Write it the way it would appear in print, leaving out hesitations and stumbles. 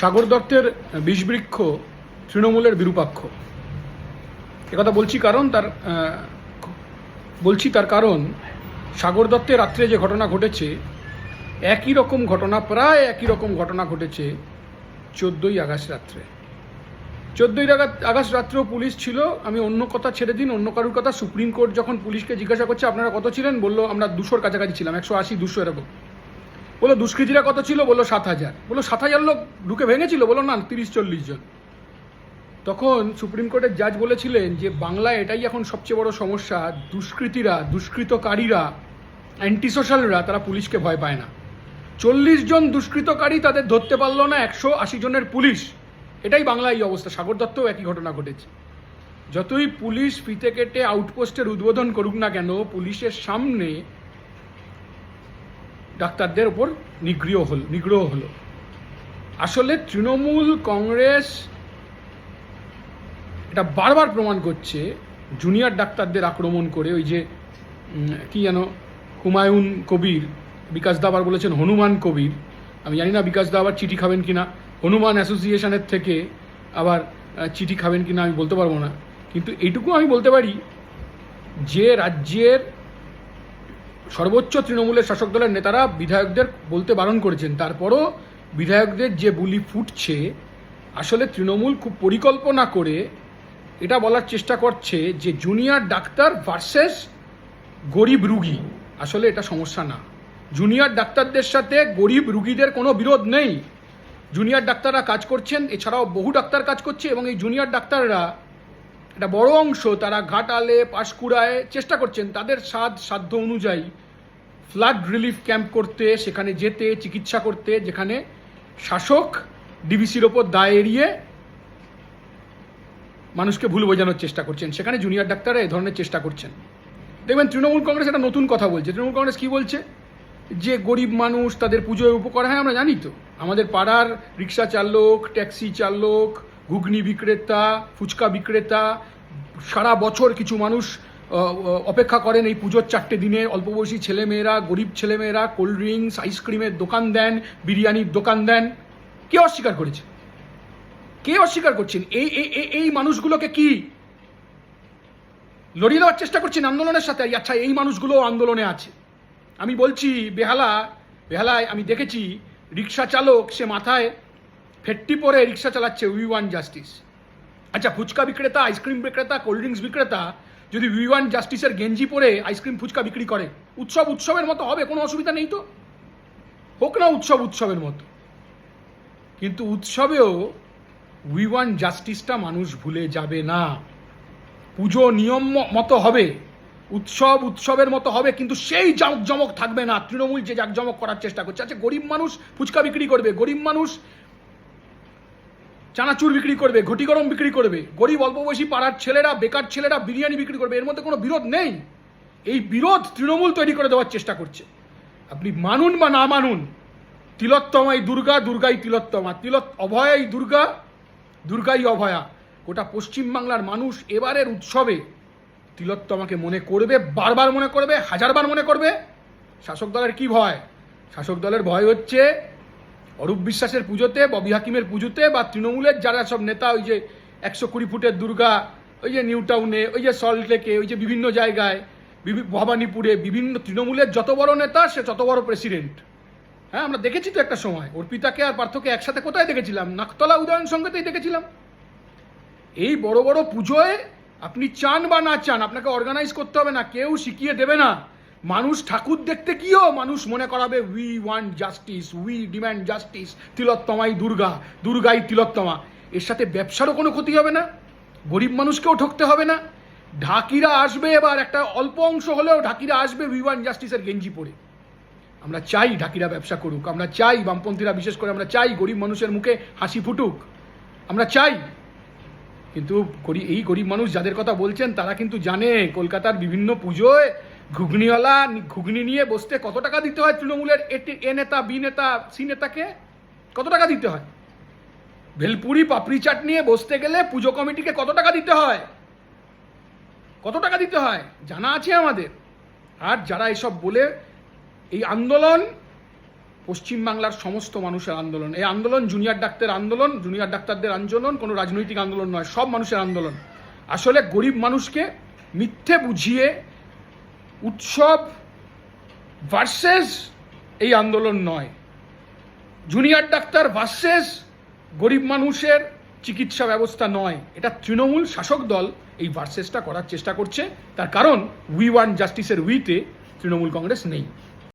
সাগর দত্তের বিষবৃক্ষ তৃণমূলের বিরূপাক্ষ। একথা বলছি তার কারণ সাগর দত্তের রাত্রে যে ঘটনা ঘটেছে প্রায় একই রকম ঘটনা ঘটেছে 14ই আগস্ট রাত্রে। 14ই আগস্ট রাত্রেও পুলিশ ছিল। আমি অন্য কথা ছেড়ে দিন, অন্য কারোর কথা। সুপ্রিম কোর্ট যখন পুলিশকে জিজ্ঞাসা করছে আপনারা কত ছিলেন, বললো আমরা 200-র কাছাকাছি ছিলাম, 180, 200 এরকম। বলো দুষ্কৃতীরা কত ছিল, বললো 7,000। বললো 7,000 লোক ঢুকে ভেঙেছিল, বলো না 30-40 জন। তখন সুপ্রিম কোর্টের জাজ বলেছিলেন যে বাংলায় এটাই এখন সবচেয়ে বড় সমস্যা, দুষ্কৃতকারীরা, অ্যান্টি সোশ্যালরা, তারা পুলিশকে ভয় পায় না। 40 জন দুষ্কৃতকারী তাদের ধরতে পারলো না 180 জনের পুলিশ। এটাই বাংলায় এই অবস্থা। সাগর দত্তেও একই ঘটনা ঘটেছে। যতই পুলিশ ফিতে কেটে আউটপোস্টের উদ্বোধন করুক না কেন, পুলিশের সামনে ডাক্তারদের ওপর নিগ্রহ হলো। আসলে তৃণমূল কংগ্রেস এটা বারবার প্রমাণ করছে, জুনিয়র ডাক্তারদের আক্রমণ করে। ওই যে কি যেন হুমায়ুন কবির, বিকাশ দা আবার বলেছেন হনুমান কবির। আমি জানি না বিকাশ দা আবার চিঠি খাবেন কিনা, হনুমান অ্যাসোসিয়েশনের থেকে আবার চিঠি খাবেন কিনা আমি বলতে পারবো না। কিন্তু এইটুকু আমি বলতে পারি যে রাজ্যের সর্বোচ্চ তৃণমূলের শাসক দলের নেতারা বিধায়কদের বলতে বারণ করেছেন, তারপরও বিধায়কদের যে বুলি ফুটছে, আসলে তৃণমূল খুব পরিকল্পনা করে এটা বলার চেষ্টা করছে যে জুনিয়র ডাক্তার ভার্সেস গরিব রুগী। আসলে এটা সমস্যা না। জুনিয়র ডাক্তারদের সাথে গরিব রুগীদের কোনো বিরোধ নেই। জুনিয়র ডাক্তাররা কাজ করছেন, এছাড়াও বহু ডাক্তার কাজ করছে, এবং এই জুনিয়র ডাক্তাররা একটা বড় অংশ তারা ঘাটালে, পাঁশকুড়ায় চেষ্টা করছেন তাদের সাধ্য অনুযায়ী ফ্লাড রিলিফ ক্যাম্প করতে, সেখানে যেতে, চিকিৎসা করতে, যেখানে শাসক ডিবিসির ওপর দায় এড়িয়ে মানুষকে ভুল বোঝানোর চেষ্টা করছেন, সেখানে জুনিয়র ডাক্তাররা এ ধরনের চেষ্টা করছেন। দেখবেন তৃণমূল কংগ্রেস একটা নতুন কথা বলছে। তৃণমূল কংগ্রেস কি বলছে, যে গরিব মানুষ তাদের পুজোয় উপকার হয়। আমরা জানি তো, আমাদের পাড়ার রিক্সা চালক, ট্যাক্সি চালক, ঘুগনি বিক্রেতা, ফুচকা বিক্রেতা, সারা বছর কিছু মানুষ অপেক্ষা করেন এই পুজোর 4টে দিনে। অল্প বয়সী ছেলেমেয়েরা, গরিব ছেলেমেয়েরা কোল্ড ড্রিঙ্কস, আইসক্রিমের দোকান দেন, বিরিয়ানির দোকান দেন। কে অস্বীকার করেছে? কে অস্বীকার করছেন? এই মানুষগুলোকে কি লড়িয়ে দেওয়ার চেষ্টা করছেন আন্দোলনের সাথে? আচ্ছা, এই মানুষগুলো আন্দোলনে আছে। আমি বলছি বেহালায় আমি দেখেছি রিক্সা চালক, সে মাথায় ফেট্টি পরে রিক্সা চালাচ্ছে, উই ওয়ান্ট জাস্টিস। আচ্ছা, ফুচকা বিক্রেতা, আইসক্রিম বিক্রেতা, কোল্ড ড্রিঙ্কস বিক্রেতা যদি উই ওয়ান্ট জাস্টিসের গেঞ্জি পরে আইসক্রিম ফুচকা বিক্রি করে, উৎসবের মতো হবে, কোনো অসুবিধা নেই তো, হোক না উৎসবের মতো। কিন্তু উৎসবেও উই ওয়ান্ট জাস্টিসটা মানুষ ভুলে যাবে না। পুজো নিয়ম মতো হবে, উৎসবের মতো হবে, কিন্তু সেই জাঁকজমক থাকবে না তৃণমূল যে জাঁকজমক করার চেষ্টা করছে। আচ্ছা, গরিব মানুষ ফুচকা বিক্রি করবে, গরিব মানুষ চানাচুর বিক্রি করবে, ঘটি গরম বিক্রি করবে, গরিব অল্প বয়সী পাড়ার ছেলেরা, বেকার ছেলেরা বিরিয়ানি বিক্রি করবে, এর মধ্যে কোনো বিরোধ নেই। এই বিরোধ তৃণমূল তৈরি করে দেওয়ার চেষ্টা করছে। আপনি মানুন বা না মানুন, তিলোত্তমাই দুর্গা, দুর্গাই তিলোত্তমা, অভয়াই দুর্গা, দুর্গাই অভয়া। গোটা পশ্চিমবাংলার মানুষ এবারের উৎসবে তিলোত্তমাকে মনে করবে, বারবার মনে করবে, হাজারবার মনে করবে। শাসক দলের কি ভয়? শাসক দলের ভয় হচ্ছে অরূপ বিশ্বাসের পুজোতে, ববি হাকিমের পুজোতে, বা তৃণমূলের যারা সব নেতা, ওই যে 120 ফুটের দুর্গা, ওই যে নিউ টাউনে, ওই যে সল্টলেকে, ওই যে বিভিন্ন জায়গায়, ভবানীপুরে, বিভিন্ন তৃণমূলের যত বড় নেতা সে তত বড় প্রেসিডেন্ট। হ্যাঁ, আমরা দেখেছি তো একটা সময় অর্পিতাকে আর পার্থকে একসাথে কোথায় দেখেছিলাম? নাকতলা উদয়ন সঙ্গেতেই দেখেছিলাম। এই বড় বড় পুজোয় আপনি চান বা না চান, আপনাকে অর্গানাইজ করতে হবে না, কেউ শিখিয়ে দেবে না। মানুষ ঠাকুর দেখতে গিয়েও মানুষ মনে করাবে we want justice, we demand justice, তিলোত্তমাই দুর্গা, দুর্গাই তিলোত্তমা। এর সাথে ব্যবসারও কোনো ক্ষতি হবে না, গরিব মানুষকেও ঠকতে হবে না। ঢাকিরা আসবে, এবার একটা অল্প অংশ হলেও ঢাকিরা আসবে উই ওয়ান্ট জাস্টিসের গেঞ্জি পরে। আমরা চাই ঢাকিরা ব্যবসা করুক, আমরা চাই বামপন্থীরা বিশেষ করে, আমরা চাই গরিব মানুষের মুখে হাসি ফুটুক, আমরা চাই। কিন্তু এই গরিব মানুষ যাদের কথা বলছেন তারা কিন্তু জানে কলকাতার বিভিন্ন পুজোয় ঘুগনিওয়ালা ঘুগনি নিয়ে বসতে কত টাকা দিতে হয় তৃণমূলের এ নেতা, বি নেতা, সি নেতাকে কত টাকা দিতে হয়। ভেলপুরি পাপড়ি চাট নিয়ে বসতে গেলে পুজো কমিটিকে কত টাকা দিতে হয়, কত টাকা দিতে হয় জানা আছে আমাদের। আর যারা এসব বলে এই আন্দোলন পশ্চিমবাংলার সমস্ত মানুষের আন্দোলন। এই আন্দোলন জুনিয়র ডাক্তারদের আন্দোলন, কোনো রাজনৈতিক আন্দোলন নয়, সব মানুষের আন্দোলন। আসলে গরিব মানুষকে মিথ্যে বুঝিয়ে উৎসব ভার্সেস এই আন্দোলন নয়, জুনিয়র ডাক্তার ভার্সেস গরিব মানুষের চিকিৎসা ব্যবস্থা নয়, এটা তৃণমূল শাসক দল এই ভার্সেসটা করার চেষ্টা করছে। তার কারণ উই ওয়ান্ট জাস্টিসের উইতে তৃণমূল কংগ্রেস নেই।